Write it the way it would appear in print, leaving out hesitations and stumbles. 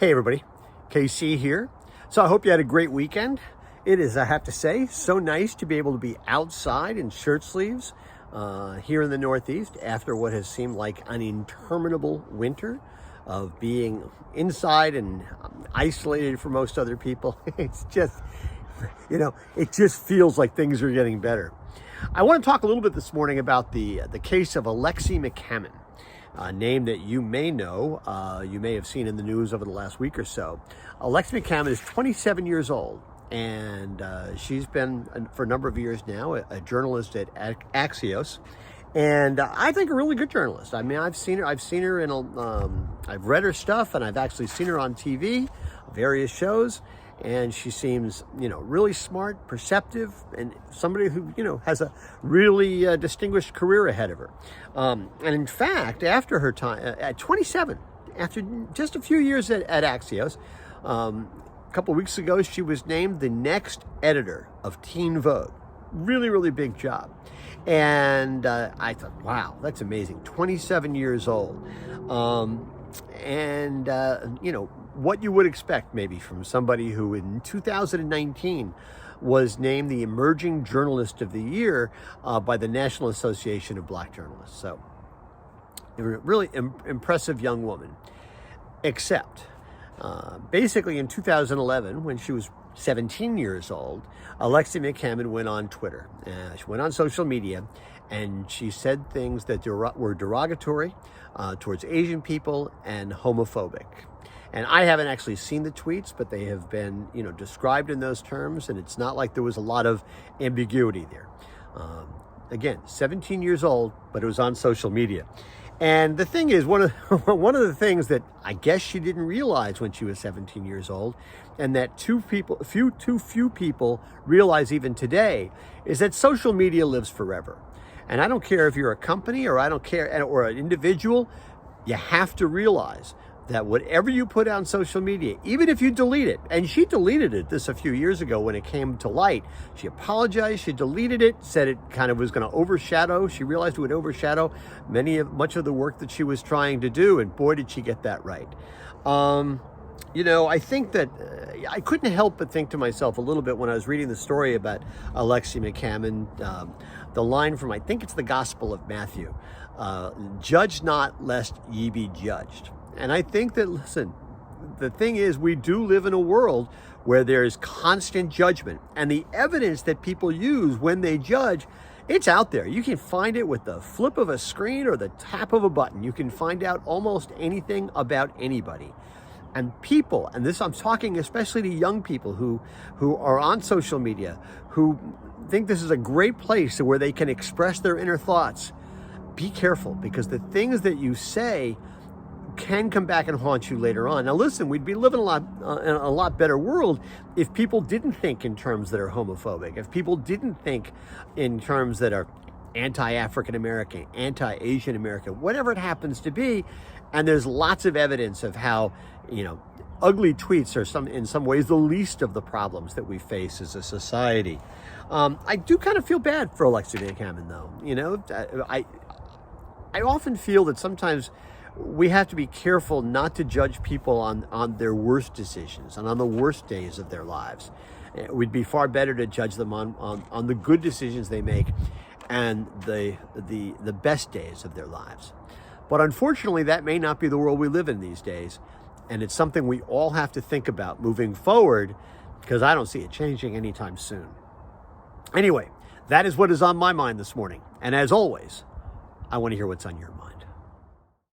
Hey everybody, KC here. So I hope you had a great weekend. It is, I have to say, so nice to be able to be outside in shirt sleeves here in the Northeast after what has seemed like an interminable winter of being inside and isolated for most other people. It's just, it just feels like things are getting better. I want to talk a little bit this morning about the case of Alexie Mccabe. A name that you may know, you may have seen in the news over the last week or so. Alexie Mccabe is 27 years old, and she's been, for a number of years now, a journalist at Axios, and I think a really good journalist. I mean, I've seen her in, I've read her stuff, and I've actually seen her on TV, various shows, and she seems, really smart, perceptive, and somebody who, has a really distinguished career ahead of her. And in fact, after her time, at 27, after just a few years at Axios, a couple of weeks ago, she was named the next editor of Teen Vogue. Really, really big job. And I thought, wow, that's amazing. 27 years old. What you would expect maybe from somebody who in 2019 was named the Emerging Journalist of the Year by the National Association of Black Journalists. So, a really impressive young woman. Except, basically in 2011, when she was 17 years old, Alexie Mccabe went on Twitter. She went on social media, and she said things that were derogatory towards Asian people and homophobic. And I haven't actually seen the tweets, but they have been, described in those terms, and it's not like there was a lot of ambiguity there. Again, 17 years old, but it was on social media. And the thing is, one of the things that I guess she didn't realize when she was 17 years old, and that too few people realize even today, is that social media lives forever. And I don't care if you're a company or or an individual, you have to realize that whatever you put on social media, even if you delete it, and she deleted it a few years ago when it came to light, she apologized, she deleted it, said it kind of was going to overshadow, she realized it would overshadow much of the work that she was trying to do, and boy, did she get that right. I think that I couldn't help but think to myself a little bit when I was reading the story about Alexie Mccabe, and the line from, I think it's the Gospel of Matthew, judge not lest ye be judged. And I think that, listen, the thing is, we do live in a world where there is constant judgment, and the evidence that people use when they judge, it's out there. You can find it with the flip of a screen or the tap of a button. You can find out almost anything about anybody. And people, and this I'm talking especially to young people who are on social media, who think this is a great place where they can express their inner thoughts. Be careful, because the things that you say can come back and haunt you later on. Now listen, we'd be living in a lot better world if people didn't think in terms that are homophobic, if people didn't think in terms that are anti-African American, anti-Asian American, whatever it happens to be. And there's lots of evidence of how, ugly tweets are in some ways the least of the problems that we face as a society. I do kind of feel bad for Alexie Mccabe, though. I often feel that sometimes we have to be careful not to judge people on their worst decisions and on the worst days of their lives. It would be far better to judge them on the good decisions they make and the best days of their lives. But unfortunately, that may not be the world we live in these days. And it's something we all have to think about moving forward, because I don't see it changing anytime soon. Anyway, that is what is on my mind this morning. And as always, I want to hear what's on your mind.